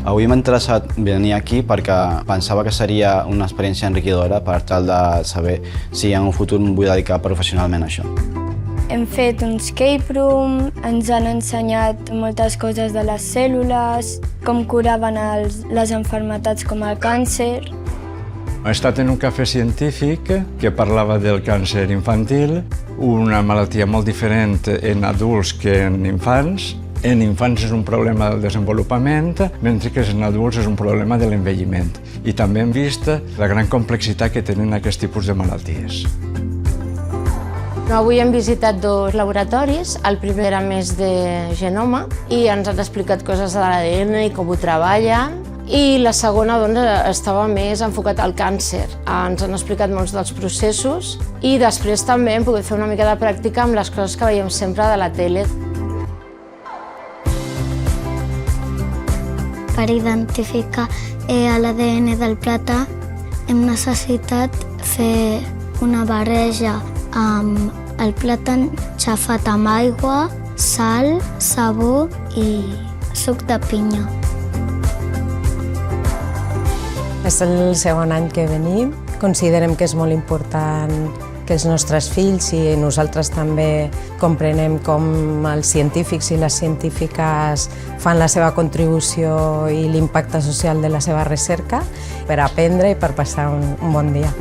Avui m'ha interessat venir aquí perquè pensava que seria una experiència enriquidora per tal de saber si en un futur em vull dedicar professionalment a això. Hem fet un escape room, ens han ensenyat moltes coses de les cèl·lules, com curaven les malalties com el càncer. He estat en un cafè científic que parlava del càncer infantil, una malaltia molt diferent en adults que en infants. En infants és un problema del desenvolupament, mentre que en adults és un problema de l'envelliment. I també hem vist la gran complexitat que tenen aquest tipus de malalties. Avui hem visitat dos laboratoris. El primer era més de genoma i ens han explicat coses de l'ADN i com ho treballen. I la segona estava més enfocat al càncer. Ens han explicat molts dels processos i després també hem pogut fer una mica de pràctica amb les coses que veiem sempre de la tele. Per identificar l'ADN del plàtan hem necessitat fer una barreja amb el plàtan xafat amb aigua, sal, sabó i suc de pinya. És el segon any que venim. Considerem que és molt important que els nostres fills i nosaltres també comprenem com els científics i les científiques fan la seva contribució i l'impacte social de la seva recerca per aprendre i per passar un bon dia.